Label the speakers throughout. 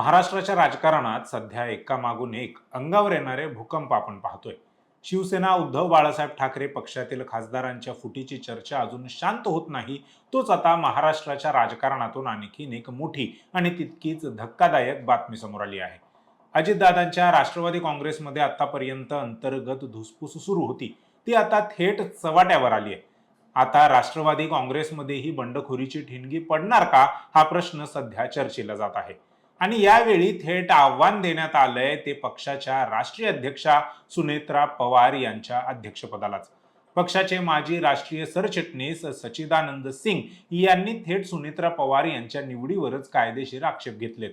Speaker 1: महाराष्ट्राच्या राजकारणात सध्या एकामागून एक अंगावर येणारे भूकंप आपण पाहतोय. शिवसेना उद्धव बाळासाहेब ठाकरे पक्षातील खासदारांच्या फुटीची चर्चा अजून शांत होत नाही. तोच आता महाराष्ट्राच्या राजकारणातून आणखीन एक मोठी आणि तितकीच धक्कादायक बातमी समोर आली आहे. अजितदादांच्या राष्ट्रवादी काँग्रेसमध्ये आतापर्यंत अंतर्गत धुसफूस सुरू होती, ती आता थेट चव्हाट्यावर आली आहे. आता राष्ट्रवादी काँग्रेसमध्येही बंडखोरीची ठिणगी पडणार का, हा प्रश्न सध्या चर्चेला जात आहे. आणि यावेळी थेट आव्हान देण्यात आलंय ते पक्षाच्या राष्ट्रीय अध्यक्षा सुनेत्रा पवार यांच्या अध्यक्षपदालाच. पक्षाचे माजी राष्ट्रीय सरचिटणीस सच्चिदानंद सिंग यांनी थेट सुनेत्रा पवार यांच्या निवडीवरच कायदेशीर आक्षेप घेतलेत.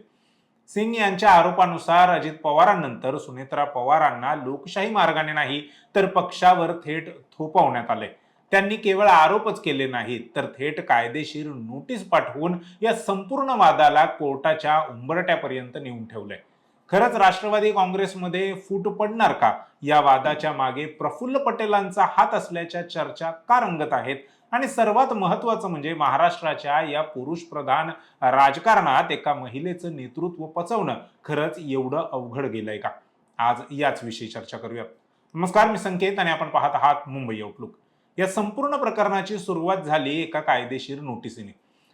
Speaker 1: सिंग यांच्या आरोपानुसार अजित पवारांनंतर सुनेत्रा पवारांना लोकशाही मार्गाने नाही तर पक्षावर थेट थोपवण्यात आले. त्यांनी केवळ आरोपच केले नाहीत तर थेट कायदेशीर नोटीस पाठवून या संपूर्ण वादाला कोर्टाच्या उंबरट्यापर्यंत नेऊन ठेवलंय. खरंच राष्ट्रवादी काँग्रेसमध्ये फूट पडणार का? या वादाच्या मागे प्रफुल्ल पटेलांचा हात असल्याच्या चर्चा का रंगत आहेत? आणि सर्वात महत्त्वाचं म्हणजे महाराष्ट्राच्या या पुरुषप्रधान राजकारणात एका महिलेचं नेतृत्व पचवणं खरंच एवढं अवघड गेलंय का? आज याच विषयी चर्चा करूयात. नमस्कार, मी संकेत आणि आपण पाहत आहात मुंबई आउटलुक. या संपूर्ण प्रकरणाची सुरुवात झाली एका कायदेशीर नोटीसीने.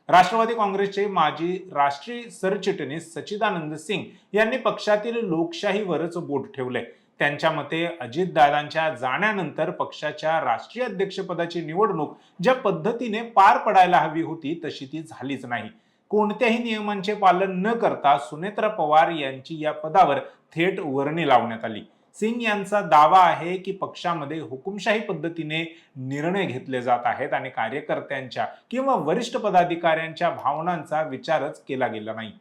Speaker 1: राष्ट्रवादी काँग्रेसचे माजी राष्ट्रीय सरचिटणीस सच्चिदानंद सिंग यांनी पक्षातील लोकशाहीवरच बोट ठेवले. त्यांच्या मते अजितदादांच्या जाण्यानंतर पक्षाच्या राष्ट्रीय अध्यक्षपदाची निवडणूक ज्या पद्धतीने पार पडायला हवी होती तशी ती झालीच नाही. कोणत्याही नियमांचे पालन न करता सुनेत्रा पवार यांची या पदावर थेट वर्णी लावण्यात आली. सिंग यांचा दावा आहे की पक्षामध्ये हुकुमशाही पद्धतीने निर्णय घेतले जात आहेत आणि कार्यकर्त्यांच्या किंवा वरिष्ठ पदाधिकाऱ्यांच्या भावनांचा विचारच केला गेला नाही.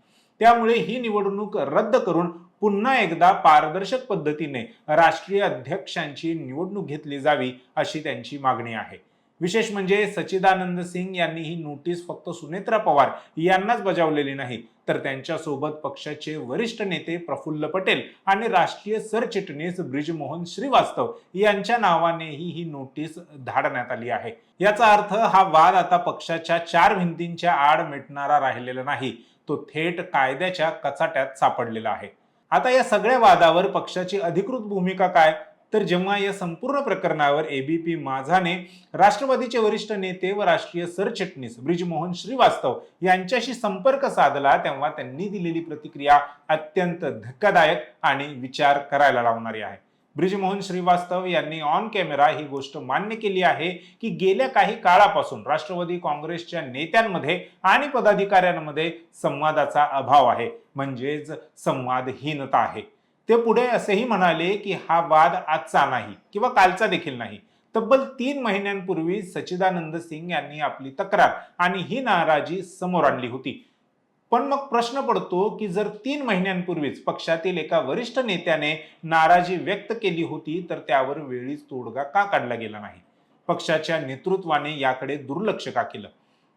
Speaker 1: त्यामुळे ही निवडणूक रद्द करून पुन्हा एकदा पारदर्शक पद्धतीने राष्ट्रीय अध्यक्षांची निवडणूक घेतली जावी अशी त्यांची मागणी आहे. विशेष म्हणजे सच्चिदानंद सिंग यांनी ही नोटीस फक्त सुनेत्रा पवार यांनाच बजावलेली नाही तर त्यांच्यासोबत पक्षाचे वरिष्ठ नेते प्रफुल्ल पटेल आणि राष्ट्रीय सरचिटणीस ब्रिजमोहन श्रीवास्तव यांच्या नावानेही ही नोटीस धाडण्यात आली आहे. याचा अर्थ हा वाद आता पक्षाच्या चार भिंतींच्या आड मिटणारा राहिलेला नाही, तो थेट कायद्याच्या कचाट्यात सापडलेला आहे. आता या सगळ्या वादावर पक्षाची अधिकृत भूमिका काय? तर जेव्हा या संपूर्ण प्रकरणावर एबीपी माझाने राष्ट्रवादीचे वरिष्ठ नेते व राष्ट्रीय सरचिटणीस ब्रिजमोहन श्रीवास्तव यांच्याशी संपर्क साधला तेव्हा त्यांनी दिलेली प्रतिक्रिया अत्यंत धक्कादायक आणि विचार करायला लावणारी आहे. ब्रिजमोहन श्रीवास्तव यांनी ऑन कॅमेरा ही गोष्ट मान्य केली आहे की गेल्या काही काळापासून राष्ट्रवादी काँग्रेसच्या नेत्यांमध्ये आणि पदाधिकाऱ्यांमध्ये संवादाचा अभाव आहे, म्हणजेच संवादहीनता आहे. ते पुढे असेही म्हणाले की हा वाद आजचा नाही किंवा कालचा देखील नाही. तब्बल 3 महिन्यांपूर्वी सच्चिदानंद सिंग यांनी आपली तक्रार आणि ही नाराजी समोर आणली होती. पण मग प्रश्न पडतो की जर 3 महिन्यांपूर्वीच पक्षातील एका वरिष्ठ नेत्याने नाराजी व्यक्त केली होती तर त्यावर वेळीच तोडगा का काढला गेला नाही? पक्षाच्या नेतृत्वाने याकडे दुर्लक्ष का केलं?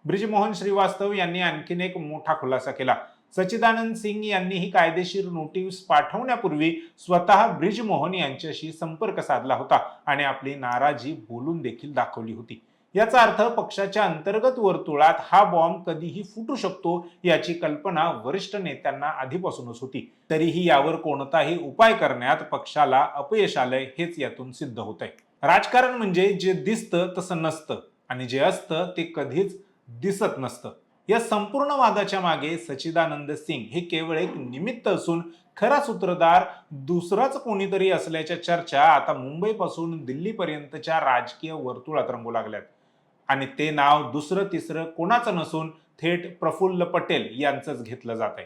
Speaker 1: ब्रिजमोहन श्रीवास्तव यांनी आणखीन एक मोठा खुलासा केला. सच्चिदानंद सिंग यांनी ही कायदेशीर नोटीस पाठवण्यापूर्वी स्वतः ब्रिजमोहन यांच्याशी संपर्क साधला होता आणि आपली नाराजी बोलून देखील दाखवली होती. याचा अर्थ पक्षाच्या अंतर्गत वर्तुळात हा बॉम्ब कधीही फुटू शकतो याची कल्पना वरिष्ठ नेत्यांना आधीपासूनच होती. तरीही यावर कोणताही उपाय करण्यात पक्षाला अपयश आलंय हेच यातून सिद्ध होतंय. राजकारण म्हणजे जे दिसतं तसं नसतं आणि जे असतं ते कधीच दिसत नसतं. या संपूर्ण वादाच्या मागे सच्चिदानंद सिंग हे केवळ एक निमित्त असून खरा सूत्रधार दुसराच कोणीतरी असल्याच्या चर्चा आता मुंबईपासून दिल्लीपर्यंतच्या राजकीय वर्तुळात रंगू लागल्यात. आणि ते नाव दुसरं तिसरं कोणाचं नसून थेट प्रफुल्ल पटेल यांचंच घेतलं जात आहे.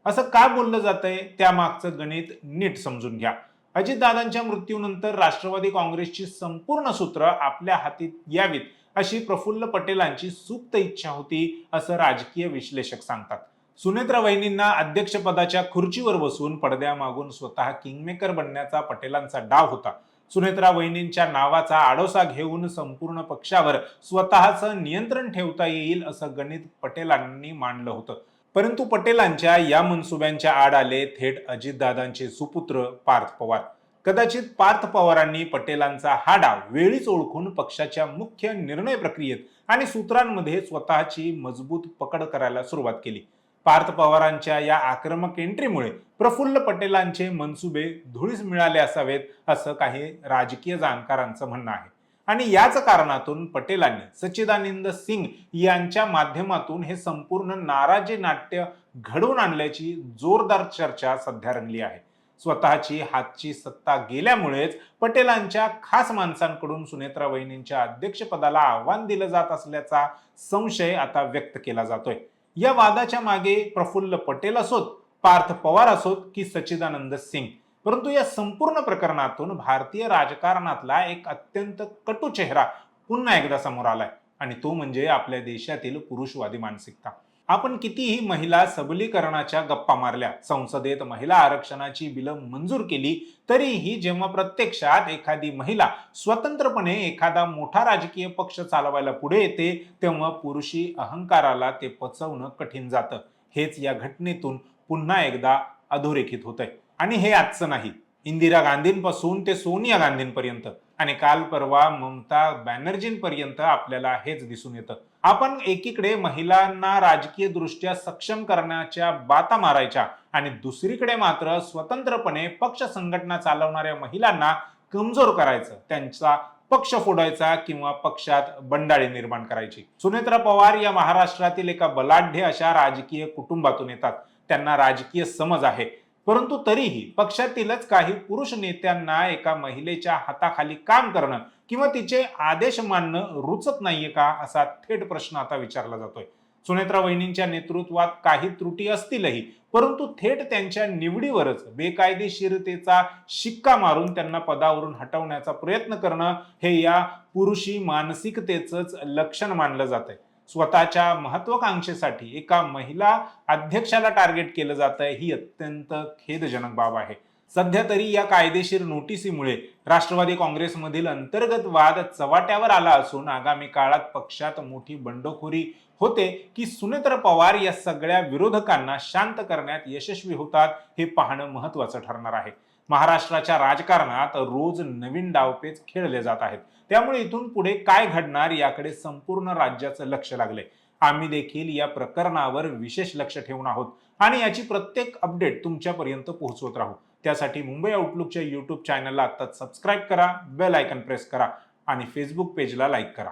Speaker 1: असं का बोललं जातंय त्यामागचं गणित नीट समजून घ्या. अजितदादांच्या मृत्यूनंतर राष्ट्रवादी काँग्रेसची संपूर्ण सूत्र आपल्या हाती यावीत अशी प्रफुल्ल पटेलांची सुप्त इच्छा होती असं राजकीय विश्लेषक सांगतात. सुनेत्रा वहिनींना अध्यक्षपदाच्या खुर्चीवर बसून पडद्यामागून स्वतः किंगमेकर बनण्याचा पटेलांचा डाव होता. सुनेत्रा वहिनींच्या नावाचा आडोसा घेऊन संपूर्ण पक्षावर स्वतःचं नियंत्रण ठेवता येईल असं गणित पटेलांनी मांडलं होतं. परंतु पटेलांच्या या मनसुब्यांच्या आड आले थेट अजितदादांचे सुपुत्र पार्थ पवार. कदाचित पार्थ पवारांनी पटेलांचा हा डाव वेळीच ओळखून पक्षाच्या मुख्य निर्णय प्रक्रियेत आणि सूत्रांमध्ये स्वतःची मजबूत पकड करायला सुरुवात केली. पार्थ पवारांच्या या आक्रमक एंट्रीमुळे प्रफुल्ल पटेलांचे मनसुबे धुळीस मिळाले असावेत असं काही राजकीय जाणकारांचं म्हणणं आहे. आणि याच कारणातून पटेलांनी सच्चिदानंद सिंग यांच्या माध्यमातून हे संपूर्ण नाराजी नाट्य घडवून आणल्याची जोरदार चर्चा सध्या रंगली आहे. स्वतःची हातची सत्ता गेल्यामुळेच पटेलांच्या खास माणसांकडून सुनेत्रा वहिनींच्या अध्यक्षपदाला आव्हान दिलं जात असल्याचा संशय आता व्यक्त केला जातोय. या वादाच्या मागे प्रफुल्ल पटेल असोत, पार्थ पवार असोत की सच्चिदानंद सिंग, परंतु या संपूर्ण प्रकरणातून भारतीय राजकारणातला एक अत्यंत कटू चेहरा पुन्हा एकदा समोर आलाय आणि तो म्हणजे आपल्या देशातील पुरुषवादी मानसिकता. आपण कितीही महिला सबलीकरणाच्या गप्पा मारल्या, संसदेत महिला आरक्षणाची बिलं मंजूर केली, तरीही जेव्हा प्रत्यक्षात एखादी महिला स्वतंत्रपणे एखादा मोठा राजकीय पक्ष चालवायला पुढे येते तेव्हा पुरुषी अहंकाराला ते पचवणं कठीण जातं. हेच या घटनेतून पुन्हा एकदा अधोरेखित होतंय. आणि हे आजचं नाही, इंदिरा गांधींपासून ते सोनिया गांधींपर्यंत आणि काल परवा ममता बॅनर्जींपर्यंत आपल्याला हेच दिसून येतं. आपण एकीकडे महिलांना राजकीय दृष्ट्या सक्षम करण्याच्या बाता मारायच्या आणि दुसरीकडे मात्र स्वतंत्रपणे पक्ष संघटना चालवणाऱ्या महिलांना कमजोर करायचं, त्यांचा पक्ष फोडायचा किंवा पक्षात बंडाळी निर्माण करायची. सुनेत्रा पवार या महाराष्ट्रातील एका बलाढ्य अशा राजकीय कुटुंबातून येतात. त्यांना राजकीय समज आहे, परंतु तरीही पक्षातीलच काही पुरुष नेत्यांना एका महिलेच्या हाताखाली काम करणं किंवा तिचे आदेश मानणं रुचत नाहीये का, असा थेट प्रश्न आता विचारला जातोय. सुनेत्रा वहिनींच्या नेतृत्वात काही त्रुटी असतीलही, परंतु थेट त्यांच्या निवडीवरच बेकायदेशीरतेचा शिक्का मारून त्यांना पदावरून हटवण्याचा प्रयत्न करणं हे या पुरुषी मानसिकतेचंच लक्षण मानलं जातंय. स्वतःच्या महत्वाकांक्षेसाठी एका महिला अध्यक्षाला टार्गेट केलं जातंय, ही अत्यंत खेदजनक बाब आहे. सध्या तरी या कायदेशीर नोटीसीमुळे राष्ट्रवादी काँग्रेसमधील अंतर्गत वाद चव्हाट्यावर आला असून आगामी काळात पक्षात मोठी बंडखोरी होते की सुनेत्रा पवार या सगळ्या विरोधकांना शांत करण्यात यशस्वी होतात हे पाहणं महत्वाचं ठरणार आहे. महाराष्ट्राच्या राजकारणात रोज नवीन डावपेच खेळले जात आहेत, त्यामुळे इथून पुढे काय घडणार याकडे संपूर्ण राज्याचं लक्ष लागलंय. आम्ही देखील या प्रकरणावर विशेष लक्ष ठेवून आहोत आणि याची प्रत्येक अपडेट तुमच्यापर्यंत पोहोचवत राहू. त्यासाठी मुंबई आउटलुकच्या YouTube चॅनलला आत्ताच सबस्क्राईब करा, बेल आयकॉन प्रेस करा आणि फेसबुक पेजला लाईक करा.